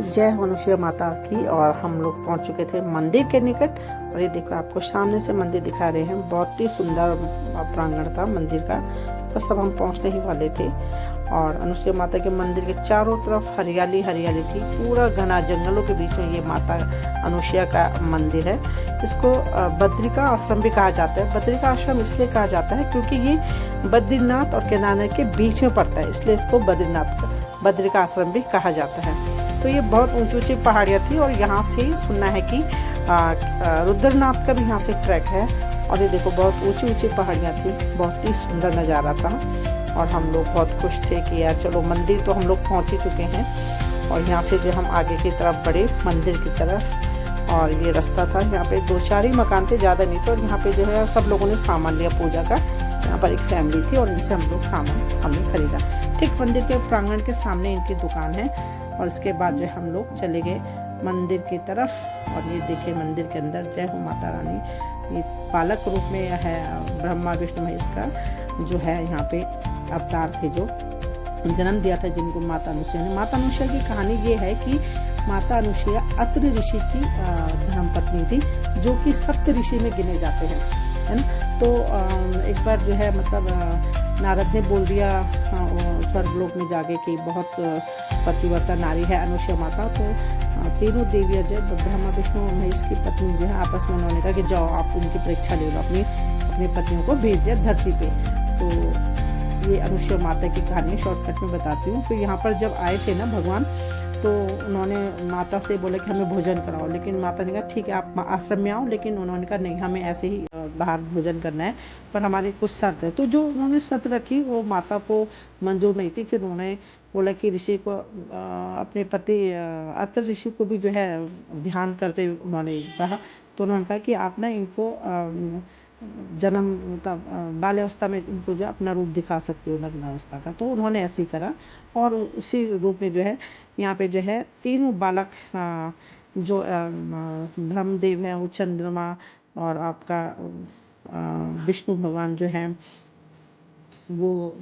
जय मनुष्य माता की। और हम लोग पहुंच चुके थे मंदिर के निकट। और ये देखो आपको सामने से मंदिर दिखा रहे हैं। बहुत ही सुंदर प्रांगण था मंदिर का। बस अब हम पहुंचने ही वाले थे। और अनुसुईया माता के मंदिर के चारों तरफ हरियाली हरियाली थी। पूरा घना जंगलों के बीच में ये माता अनुसुईया का मंदिर है। इसको बद्रिका आश्रम भी कहा जाता है। बद्रिका आश्रम इसलिए कहा जाता है क्योंकि ये बद्रीनाथ और केदारनाथ के बीच में पड़ता है, इसलिए इसको बद्रिका आश्रम भी कहा जाता है। तो ये बहुत ऊंची ऊंची पहाड़ियाँ थी और यहाँ से सुनना है कि रुद्रनाथ का भी यहाँ से ट्रैक है। और ये देखो बहुत ऊंची ऊंची पहाड़ियाँ थी, बहुत ही सुंदर नज़ारा था। और हम लोग बहुत खुश थे कि यार चलो मंदिर तो हम लोग पहुँच ही चुके हैं। और यहाँ से जो हम आगे की तरफ बढ़े मंदिर की तरफ। और ये रास्ता था, यहाँ पे 2-4 ही मकान थे, ज़्यादा नहीं थे। और यहाँ पे जो है सब लोगों ने सामान लिया पूजा का। यहाँ पर एक फैमिली थी और इनसे हम लोग सामान हमने खरीदा। ठीक मंदिर के प्रांगण के सामने इनकी दुकान है। और इसके बाद जो हम लोग चले गए मंदिर की तरफ। और ये देखे मंदिर के अंदर जय हो माता रानी। ये बालक रूप में है ब्रह्मा विष्णु महेश का जो है यहाँ पे अवतार थे, जो जन्म दिया था जिनको माता अनुसुईया ने। माता अनुसुईया की कहानी ये है कि माता अनुसुईया अत्रि ऋषि की धर्मपत्नी थी, जो कि सप्त ऋषि में गिने जाते हैं, है ना। तो एक बार जो है मतलब नारद ने बोल दिया स्वर्गलोक में जाके कि बहुत पतिव्रता नारी है अनुसुईया माता। तो तीनों देवियाँ जो ब्रह्मा विष्णु और महेश की पत्नी जो है आपस में उन्होंने कहा कि जाओ आप उनकी परीक्षा ले लो, अपनी पत्नियों को भेज दिया धरती पे। तो ये अनुसुईया माता की कहानी शॉर्टकट में बताती हूँ। फिर यहाँ पर जब आए थे ना भगवान, तो उन्होंने माता से बोला कि हमें भोजन कराओ। लेकिन माता ने कहा ठीक है आप आश्रम में आओ, लेकिन उन्होंने कहा नहीं हमें ऐसे ही बाहर भोजन करना है, पर हमारी कुछ शर्त है। तो जो उन्होंने शर्त रखी वो माता को मंजूर नहीं थी। फिर उन्होंने बोला कि ऋषि को अपने पति अत्रि ऋषि को भी जो है ध्यान करते उन्होंने कहा। तो उन्होंने कहा कि आप ना इनको जन्म मतलब बाल्यावस्था में इनको जो अपना रूप दिखा सकते हो नग्न अवस्था का। तो उन्होंने ऐसे ही करा। और उसी रूप में जो है यहाँ पे जो है तीनों बालक जो ब्रह्मदेव है, वो चंद्रमा और आपका विष्णु भगवान जो है वो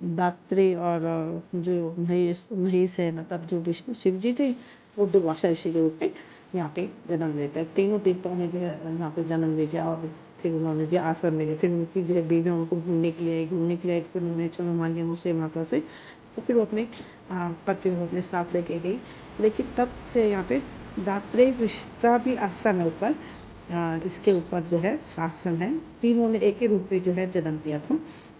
दात्री, और जो महेश है मतलब जो विष्णु शिव जी थे, वो दुर्वासा ऋषि के रूप में यहाँ पे जन्म लेते हैं। तीनों देवताओं ने जो है यहाँ पे जन्म ले लिया। और फिर उन्होंने जो आश्रम में गए, फिर उनकी जो है बेबियाँ उनको घूमने के लिए फिर उन्होंने चलो मांगे मुझसे माता से। तो फिर वो अपने पति को अपने साथ लेके गई। लेकिन तब से यहाँ पे दात्रेय ऋषि का भी आश्रम है ऊपर, इसके ऊपर जो है आश्रम है। तीनों ने एक ही रूप में जो है जन्म लिया था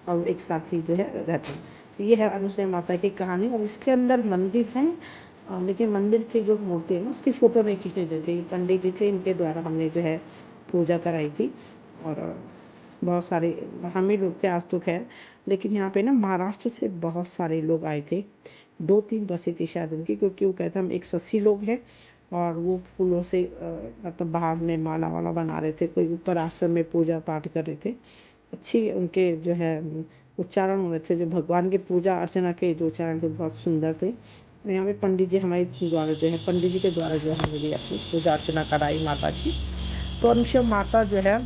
और एक साथ ही जो है रहते हैं। तो ये है अनुसुईया माता की कहानी। और इसके अंदर मंदिर है, लेकिन मंदिर की जो मूर्ति है ना उसकी फ़ोटो नहीं खींचने देते। पंडित जी थे, इनके द्वारा हमने जो है पूजा कराई थी। और बहुत सारे हम ही लोग थे आज तो खैर। लेकिन यहाँ पे ना महाराष्ट्र से बहुत सारे लोग आए थे। 2-3 बसें थी शायद उनकी, क्योंकि वो कहते हम 180 लोग हैं। और वो फूलों से मतलब बाहर में माला वाला बना रहे थे, कोई ऊपर आश्रम में पूजा पाठ कर रहे थे। अच्छी उनके जो है उच्चारण हो रहे थे, जो भगवान की पूजा अर्चना के जो उच्चारण थे बहुत सुंदर थे। और यहाँ पे पंडित जी हमारे द्वारा जो है पंडित जी के द्वारा जो है हमने अपनी पूजा अर्चना कराई माता की। तो अनुसुईया माता जो है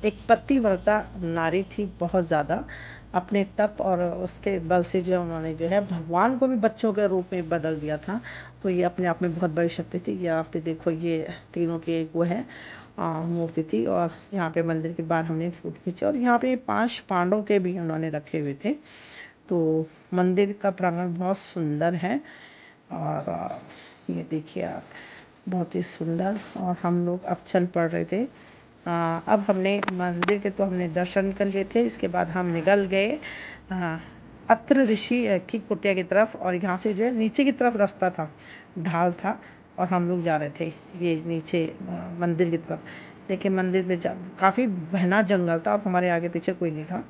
एक पतिव्रता नारी थी बहुत ज़्यादा। अपने तप और उसके बल से जो उन्होंने जो है भगवान को भी बच्चों के रूप में बदल दिया था। तो ये अपने आप में बहुत बड़ी शक्ति थी। यहाँ पे देखो ये तीनों की एक वो है मूर्ति थी। और यहाँ पे मंदिर के बाहर हमने फोटो खींची। और यहाँ पे 5 पांडव के भी उन्होंने रखे हुए थे। तो मंदिर का प्रांगण बहुत सुंदर है। और ये देखिए आप, बहुत ही सुंदर। और हम लोग अब चल पड़ रहे थे। अब हमने मंदिर के तो हमने दर्शन कर लिए थे। इसके बाद हम निकल गए अत्रि ऋषि की कुटिया की तरफ। और यहाँ से जो है नीचे की तरफ रास्ता था, ढाल था, और हम लोग जा रहे थे ये नीचे मंदिर की तरफ। लेकिन मंदिर में काफ़ी घना जंगल था और हमारे आगे पीछे कोई नहीं था।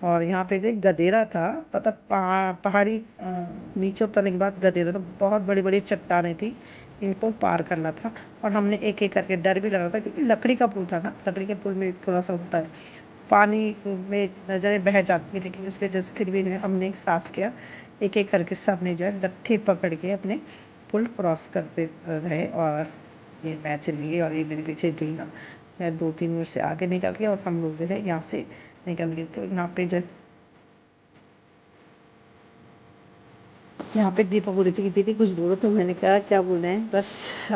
और यहाँ पे एक गदेरा था, मतलब पहाड़ी नीचे उतरने के बाद गदेरा था। बहुत बड़ी बड़ी चट्टानें थी, इनको पार करना था। और हमने एक एक करके, डर भी लग रहा था क्योंकि लकड़ी का पुल था ना, लकड़ी के पुल में थोड़ा सा होता है, पानी में नज़रें बह जाती है। लेकिन उसकी वजह से फिर भी हमने साहस किया, एक एक करके सबने जो है लट्ठी पकड़ के अपने पुल क्रॉस करते रहे। और ये मैं चली गई और ये मेरे पीछे थी ना, मैं 2-3 मिनट से आगे निकल गया और हम लोग जो है यहाँ से निकल गए। तो यहाँ पे जो यहाँ पे दीपा बोली थी कि दीदी कुछ बोलो, तो मैंने कहा क्या बोले हैं, बस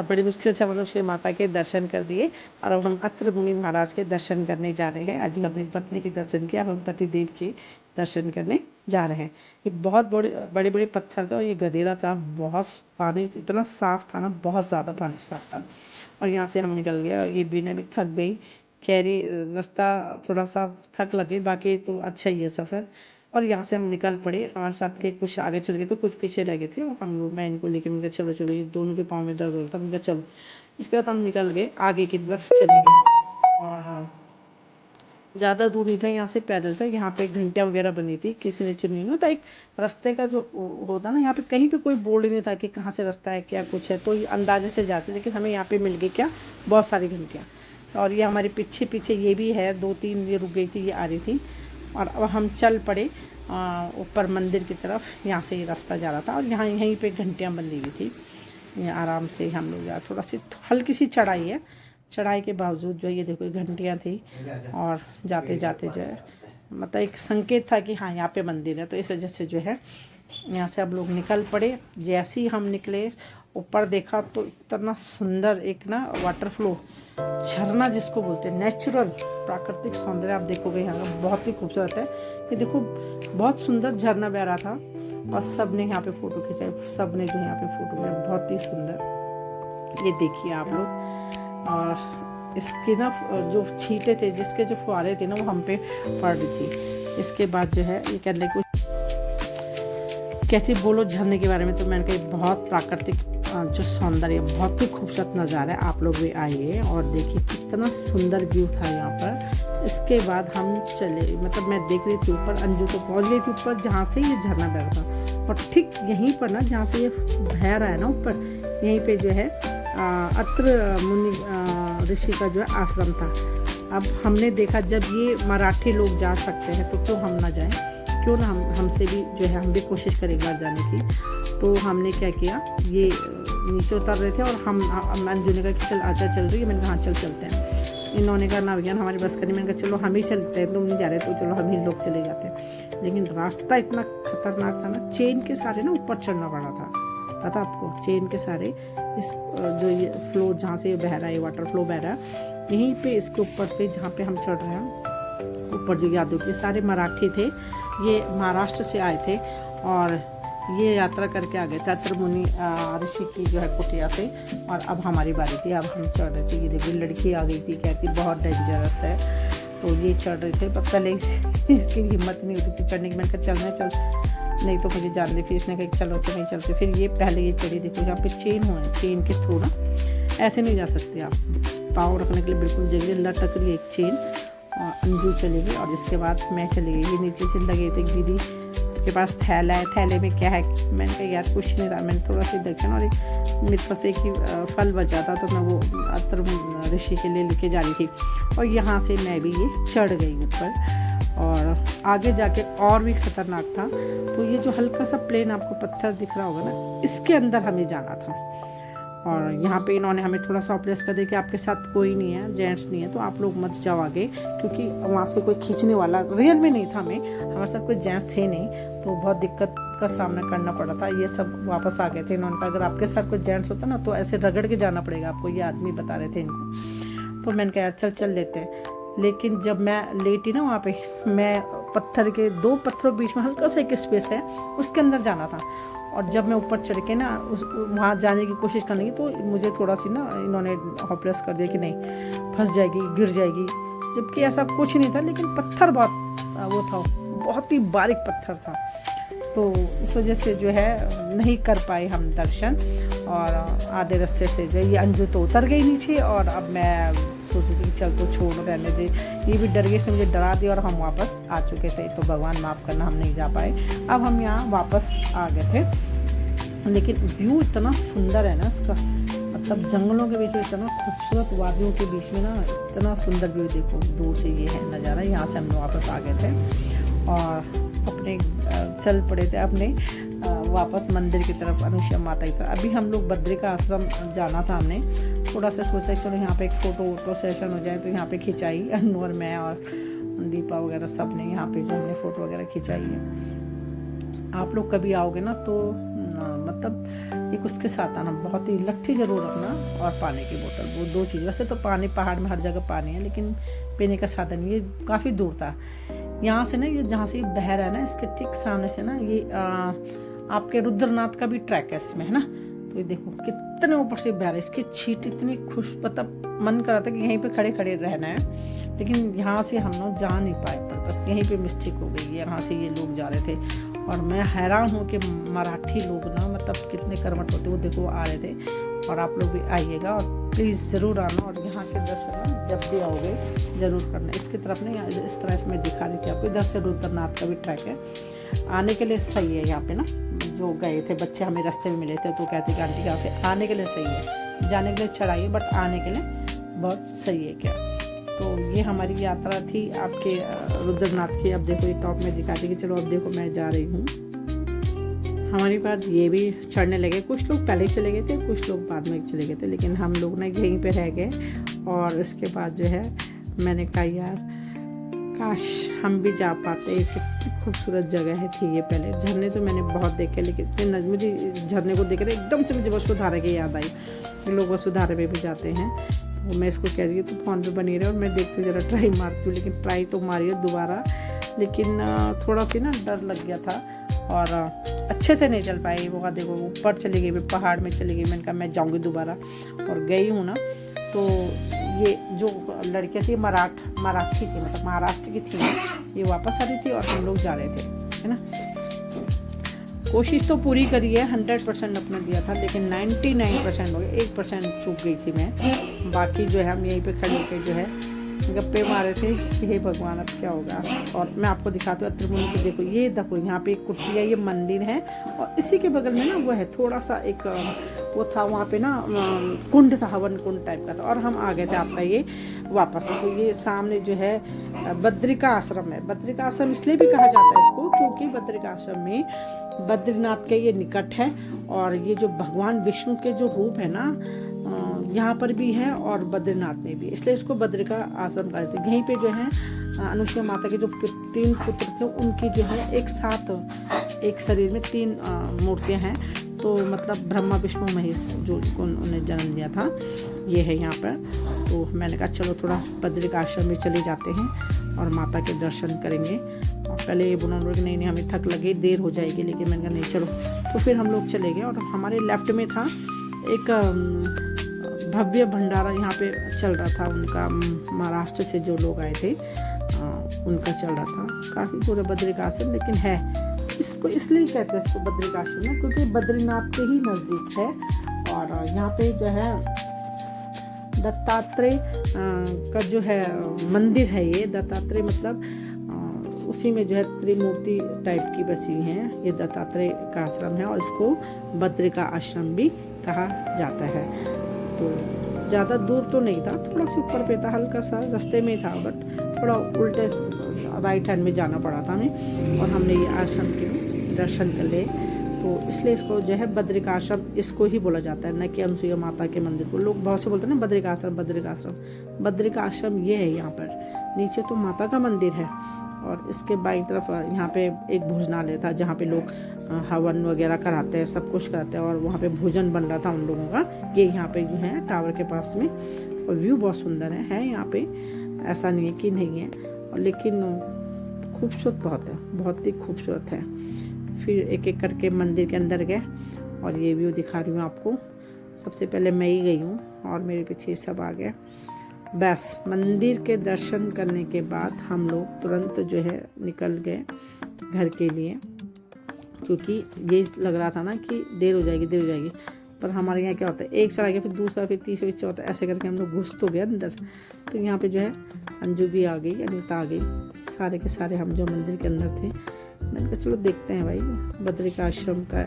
बड़ी मुश्किल से हम लोग श्री माता के दर्शन कर दिए और अब हम अत्र मुनि महाराज के दर्शन करने जा रहे हैं। अभी अपनी पत्नी के दर्शन किया, अब हम पतिदेव के दर्शन करने जा रहे हैं। ये बहुत बड़े बड़े पत्थर थे और ये गदेरा था, बहुत पानी इतना साफ था ना, बहुत ज़्यादा पानी साफ था। और यहाँ से हम निकल गए और ये बीना भी थक गई, कह रही रास्ता थोड़ा सा थक लगे, बाकी तो अच्छा ही है सफ़र। और यहाँ से हम निकल पड़े, हमारे साथ के कुछ आगे चल गए तो कुछ पीछे रह गए थे। और हम लोग, मैं इनको लेके, मैंने कहा चलो चलो, ये दोनों के पाँव में दर्द होता था, मैंने कहा चलो। इसके बाद हम निकल गए आगे की तरफ चले गए और ज़्यादा दूर नहीं था यहाँ से, पैदल था। यहाँ पे घंटियाँ वगैरह बनी थी, किसी ने चुनी नहीं था। एक रास्ते का जो होता ना, यहाँ पे कहीं पे कोई बोर्ड नहीं था कि कहाँ से रास्ता है क्या कुछ है, तो ये अंदाजे से जाते, लेकिन हमें यहाँ पे मिल गई क्या, बहुत सारी घंटियाँ। और ये हमारे पीछे पीछे ये भी है, 2-3 ये रुक गई थी, ये आ रही थी। और अब हम चल पड़े ऊपर मंदिर की तरफ। यहाँ से ये रास्ता जा रहा था और यहाँ यहीं पे घंटियाँ बंधी हुई थी। ये आराम से हम लोग जा, थोड़ा सी हल्की सी चढ़ाई है, चढ़ाई के बावजूद जो है ये देखो घंटियाँ थी। और जाते जाते जो है मतलब एक संकेत था कि हाँ यहाँ पे मंदिर है, तो इस वजह से जो है यहाँ से अब लोग निकल पड़े। जैसे ही हम निकले, ऊपर देखा तो इतना सुंदर एक ना वाटर फ्लो, झरना जिसको बोलते हैं, नेचुरल प्राकृतिक सौंदर्य आप देखोगे यहाँ का, बहुत ही खूबसूरत है। ये देखो बहुत सुंदर झरना बह रहा था और सब ने यहाँ पे फ़ोटो खिंचाई, सब ने जो यहाँ पे फ़ोटो खिंचाई, बहुत ही सुंदर। ये देखिए आप लोग। और इसके ना जो छींटे थे, जिसके जो फुहारे थे ना, वो हम पे पड़ रही थी। इसके बाद जो है ये कहने को कहती बोलो झरने के बारे में, तो मैंने कहा बहुत प्राकृतिक जो सौंदर्य, बहुत ही खूबसूरत नज़ारा है, आप लोग भी आइए और देखिए कितना सुंदर व्यू था यहाँ पर। इसके बाद हम चले, मतलब मैं देख रही थी ऊपर, अंजू तो पहुँच गई थी ऊपर जहाँ से ये झरना बह रहा था। और ठीक यहीं पर ना, जहाँ से ये बह रहा है ना ऊपर, यहीं पे जो है अत्र मुनि ऋषि का जो है आश्रम था। अब हमने देखा जब ये मराठी लोग जा सकते हैं तो क्यों हम ना जाएं, क्यों ना हमसे भी जो है, हम भी कोशिश करें एक बार जाने की। तो हमने क्या किया, ये नीचे उतर रहे थे और हम अंजू ने कहा कि चल आजा, चल रही है। मैंने कहा हाँ चल चलते हैं। इन्होंने कहा ना भैया हमारी बस करनी। मैंने कहा चलो हम ही चलते हैं, तुम नहीं जा रहे तो चलो हम ही लोग चले जाते हैं। लेकिन रास्ता इतना खतरनाक था ना, चेन के सारे ना ऊपर चढ़ना पड़ा था, पता आपको, चेन के सारे इस जो ये फ्लो जहाँ से बह रहा है, वाटर फ्लो बह रहा है, यहीं पे इसके ऊपर पे जहाँ पे हम चढ़ रहे हैं, ऊपर जो यादव के सारे मराठी थे, ये महाराष्ट्र से आए थे और ये यात्रा करके आ गए थे अत्र मुनि ऋषि की जो है कुटिया से। और अब हमारी बारी थी, अब हम चढ़ रहे थे। ये देखिए लड़की आ गई थी, कहती बहुत डेंजरस है, तो ये चढ़ रहे थे। पर पहले इसकी हिम्मत नहीं होती थी चढ़ने की। मैंने कहा चलने चल, नहीं तो मुझे जान दे। फिर इसने कहा चलो तो नहीं चलते। फिर ये पहले ये चढ़ी, देखो यहाँ पे चेन हुआ है, चेन के थ्रू ना ऐसे नहीं जा सकते आप, पाँव रखने के लिए बिल्कुल जगह लटक रही है एक चेन। और अंजू चली गई और इसके बाद मैं चली गई। ये नीचे से लगे थे, दीदी के पास थैला है, थैले में क्या है। मैंने कहा यार कुछ नहीं था, मैंने थोड़ा सा दर्शन, और एक मेरे पास एक ही फल बचा था, तो मैं वो अत्र ऋषि के लिए लेके जा रही थी। और यहाँ से मैं भी ये चढ़ गई ऊपर। और आगे जाके और भी खतरनाक था। तो ये जो हल्का सा प्लेन आपको पत्थर दिख रहा होगा ना, इसके अंदर हमें जाना था। और यहाँ पे इन्होंने हमें थोड़ा सा ऑपरेस कर दिया कि आपके साथ कोई नहीं है, जेंट्स नहीं है, तो आप लोग मत जाओ आगे, क्योंकि वहाँ से कोई खींचने वाला रियल में नहीं था। हमारे साथ कोई जेंट्स थे नहीं, तो बहुत दिक्कत का सामना करना पड़ा था। ये सब वापस आ गए थे। इन्होंने कहा अगर आपके साथ कोई जेंट्स होता ना तो ऐसे रगड़ के जाना पड़ेगा आपको, ये आदमी बता रहे थे इनको। तो मैंने कहा यार चल लेते हैं। लेकिन जब मैं लेटी ना वहाँ पे, मैं पत्थर के 2 पत्थरों बीच में हल्का सा एक स्पेस है, उसके अंदर जाना था। और जब मैं ऊपर चढ़ के ना वहाँ जाने की कोशिश करने की, तो मुझे थोड़ा सी ना इन्होंने होपलेस कर दिया कि नहीं फंस जाएगी, गिर जाएगी, जबकि ऐसा कुछ नहीं था। लेकिन पत्थर बहुत वो था, बहुत ही बारीक पत्थर था, तो इस वजह से जो है नहीं कर पाए हम दर्शन। और आधे रास्ते से जो ये अंजू तो उतर गई नीचे, और अब मैं सोच रही थी चल तो छोड़ रहने दे, ये भी डर गई, इसने मुझे डरा दिया और हम वापस आ चुके थे। तो भगवान माफ़ करना, हम नहीं जा पाए। अब हम यहाँ वापस आ गए थे। लेकिन व्यू इतना सुंदर है ना इसका, मतलब जंगलों के बीच में इतना खूबसूरत, वादियों के बीच में ना इतना सुंदर व्यू। देखो दूर से ये है नज़ारा। यहाँ से हम वापस आ गए थे और अपने चल पड़े थे अपने वापस मंदिर की तरफ, अनुष्या माता की तरफ। अभी हम लोग बद्रिका आश्रम जाना था। हमने थोड़ा सा सोचा चलो यहाँ पे एक फ़ोटो सेशन हो जाए, तो यहाँ पे खिंचाई अनु और मैं और दीपा वगैरह सब ने यहाँ पे जो हमने फ़ोटो वगैरह खिंचाई है। आप लोग कभी आओगे ना तो तब एक उसके साथ आना, बहुत ही लट्ठी ज़रूर रखना और पानी की बोतल, वो 2 चीज़। वैसे तो पानी पहाड़ में हर जगह पानी है, लेकिन पीने का साधन ये काफ़ी दूर था। यहाँ से ना, ये जहाँ से ये बह रहा है ना, इसके ठीक सामने से ना ये आपके रुद्रनाथ का भी ट्रैक है इसमें, है ना। तो ये देखो कितने ऊपर से बह रहा है, इसकी छींट इतनी खुश, मतलब मन कर रहा था कि यहीं पे खड़े खड़े रहना है, लेकिन यहाँ से हम लोग जा नहीं पाए, पर बस यहीं पे मिस्टेक हो गई। यहाँ से ये लोग जा रहे थे और मैं हैरान हूँ कि मराठी लोग ना, मतलब कितने कर्मठ होते। वो देखो आ रहे थे। और आप लोग भी आइएगा और प्लीज़ ज़रूर आना, और यहाँ के दर्शन ना जब भी आओगे ज़रूर करना। इसकी तरफ नहीं, इस तरफ में दिखा रही थी आपको, इधर से रुद्रनाथ का भी ट्रैक है। आने के लिए सही है यहाँ पे ना। जो गए थे बच्चे हमें रास्ते में मिले थे, तो कहते कि आंटी यहाँ से आने के लिए सही है, जाने के लिए चढ़ाई है बट आने के लिए बहुत सही है क्या। तो ये हमारी यात्रा थी आपके रुद्रनाथ की। अब देखो ये टॉप में दिखाती कि चलो अब देखो मैं जा रही हूँ। हमारी बात ये भी चढ़ने लगे, कुछ लोग पहले चले गए थे, कुछ लोग बाद में चले गए थे, लेकिन हम लोग ना यहीं पे रह गए। और इसके बाद जो है मैंने कहा यार काश हम भी जा पाते, कितनी खूबसूरत जगह है थी ये। पहले झरने तो मैंने बहुत देखे, लेकिन मुझे इस झरने को देखे थे एकदम से मुझे वसुधारा की याद आई। लोग वसुधारा में भी जाते हैं, तो मैं इसको कह रही हूँ तो फ़ोन पे बनी रहे और मैं देखती हूँ, ज़रा ट्राई मारती हूँ। लेकिन ट्राई तो मारी है दोबारा, लेकिन थोड़ा सी ना डर लग गया था और अच्छे से नहीं चल पाई। वो देखो ऊपर चली गई, पहाड़ में चली गई। मैंने कहा मैं जाऊँगी दोबारा, और गई हूँ ना। तो ये जो लड़कियाँ थी मराठी थी, मतलब महाराष्ट्र की थी, ये वापस आ रही थी और हम लोग जा रहे थे, है ना। कोशिश तो पूरी करी है, 100% अपना दिया था, लेकिन 99% हो गया, 1% चूक गई थी मैं। बाकी जो है हम यहीं पे खड़े होकर जो है गप्पे मारे थे कि हे भगवान अब क्या होगा। और मैं आपको दिखाती हूँ अत्रिमुनि को। देखो ये देखो यहाँ पे एक कुटिया, ये मंदिर है, और इसी के बगल में ना वो है थोड़ा सा एक वो था, वहाँ पे ना कुंड था, हवन कुंड टाइप का था। और हम आ गए थे आपका ये वापस। तो ये सामने जो है बद्रिका आश्रम है। बद्रिका आश्रम इसलिए भी कहा जाता है इसको क्योंकि बद्रिका आश्रम में बद्रीनाथ के ये निकट है, और ये जो भगवान विष्णु के जो रूप है ना यहाँ पर भी है और बद्रीनाथ में भी, इसलिए इसको बद्रिका आश्रम कहते हैं। यहीं पे जो है अनुसुईया माता के जो 3 पुत्र थे, उनकी जो है एक साथ एक शरीर में 3 मूर्तियाँ हैं। तो मतलब ब्रह्मा विष्णु महेश जो उन्हें जन्म दिया था, ये है यहाँ पर। तो मैंने कहा चलो थोड़ा बद्रिका आश्रम में चले जाते हैं और माता के दर्शन करेंगे। और पहले ये बोला लोग नहीं हमें थक लगे, देर हो जाएगी, लेकिन मैंने कहा नहीं चलो। तो फिर हम लोग चले गए, और हमारे लेफ्ट में था एक भव्य भंडारा यहाँ पे चल रहा था उनका, महाराष्ट्र से जो लोग आए थे उनका चल रहा था। काफ़ी पूरे बद्रिका आश्रम, लेकिन है इसको इसलिए कहते हैं इसको बद्रिका आश्रम है क्योंकि बद्रीनाथ के ही नज़दीक है। और यहाँ पे जो है दत्तात्रेय का जो है मंदिर है, ये दत्तात्रेय मतलब उसी में जो है त्रिमूर्ति टाइप की बसी हैं। ये दत्तात्रेय का आश्रम है और इसको बद्रिका आश्रम भी कहा जाता है। तो ज़्यादा दूर तो नहीं था, थोड़ा सा ऊपर पे था, हल्का सा रास्ते में था, बट थोड़ा उल्टे राइट हैंड में जाना पड़ा था हमें। और हमने ये आश्रम के दर्शन कर लिए, तो इसलिए इसको जो है बद्रिका आश्रम इसको ही बोला जाता है, न कि अनुसुईया माता के मंदिर को। लोग बहुत से बोलते हैं ना बद्रिका आश्रम, बद्रिका आश्रम। बद्रिका आश्रम ये है यहाँ पर, नीचे तो माता का मंदिर है और इसके बाईं तरफ यहाँ पे एक भोजनालय था जहाँ पे लोग हवन वगैरह कराते हैं, सब कुछ कराते हैं। और वहाँ पे भोजन बन रहा था उन लोगों का। ये यहाँ पे जो है टावर के पास में, और व्यू बहुत सुंदर है यहाँ पे, ऐसा नहीं है कि नहीं है, और लेकिन खूबसूरत बहुत है, बहुत ही खूबसूरत है। फिर एक एक करके मंदिर के अंदर गए और ये व्यू दिखा रही हूँ आपको। सबसे पहले मैं ही गई हूँ और मेरे पीछे सब आ गए। बस मंदिर के दर्शन करने के बाद हम लोग तुरंत जो है निकल गए घर के लिए, क्योंकि ये लग रहा था ना कि देर हो जाएगी। पर हमारे यहाँ क्या होता है, एक चला गया, फिर दूसरा, फिर तीसरा, फिर चौथा, ऐसे करके हम लोग घुस तो गए अंदर। तो यहाँ पे जो है अंजू भी आ गई, अनीता आ गई, सारे के सारे हम जो मंदिर के अंदर थे। मैंने कहा चलो देखते हैं भाई बद्रिका आश्रम का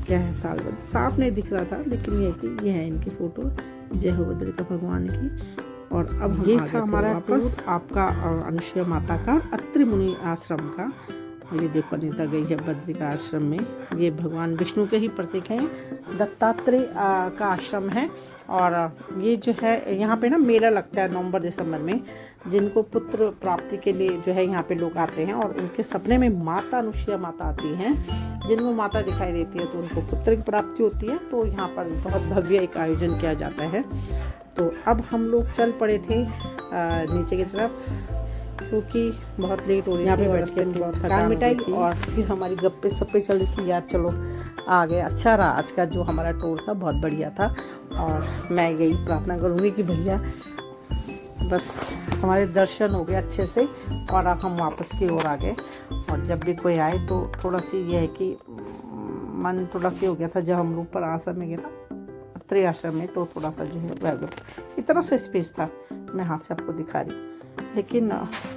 क्या है। साफ नहीं दिख रहा था, लेकिन ये है इनकी फ़ोटो, जय हो बद्रिका भगवान की। और अब ये था हमारा वापस आपका अनुसुईया माता का अत्रिमुनि आश्रम का। ये देखो अनीता गई है बद्रिका आश्रम में। ये भगवान विष्णु के ही प्रतीक हैं, दत्तात्रेय का आश्रम है। और ये जो है यहाँ पे ना मेला लगता है नवंबर दिसंबर में, जिनको पुत्र प्राप्ति के लिए जो है यहाँ पे लोग आते हैं, और उनके सपने में माता अनुसुईया माता आती हैं। जिनको माता दिखाई देती है तो उनको पुत्र की प्राप्ति होती है। तो यहाँ पर बहुत भव्य एक आयोजन किया जाता है। तो अब हम लोग चल पड़े थे नीचे की तरफ, क्योंकि बहुत लेट हो रही थी, बैठ के बहुत थकान मिटाई, और फिर हमारी गप्पे सप्पे चल रही थी। यार चलो आ गए, अच्छा रहा आज का जो हमारा टूर था, बहुत बढ़िया था। और मैं यही प्रार्थना करूँगी कि भैया बस हमारे दर्शन हो गए अच्छे से, और अब हम वापस की ओर आ गए। और जब भी कोई आए तो थोड़ा सी ये है कि मन थोड़ा सी हो गया था जब हम लोग पर आश्रम में गए ना, अत्रेय आश्रम में, तो थोड़ा सा जो है इतना सा स्पेस था, मैं हाथ से आपको दिखा रही, लेकिन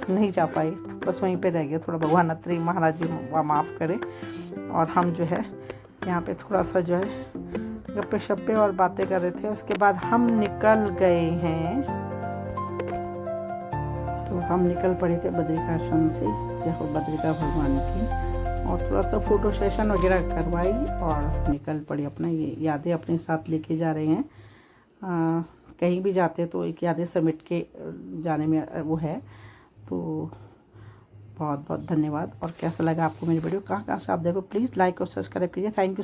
नहीं जा पाए, तो बस वहीं पे रह गया। थोड़ा भगवान अत्रेय महाराज जी माफ़ करें। और हम जो है यहाँ पे थोड़ा सा जो है गप्पे शप्पे और बातें कर रहे थे। उसके बाद हम निकल गए हैं, तो हम निकल पड़े थे बद्रिकाश्रम से, जय हो बद्रिका भगवान की, और थोड़ा सा फ़ोटो सेशन वगैरह करवाई और निकल पड़ी। अपना ये यादें अपने साथ लेके जा रहे हैं। कहीं भी जाते तो एक यादें समेट के जाने में वो है। तो बहुत बहुत धन्यवाद। और कैसा लगा आपको मेरी वीडियो, कहाँ से आप देखो, प्लीज़ लाइक और सब्सक्राइब कीजिए। Thank you.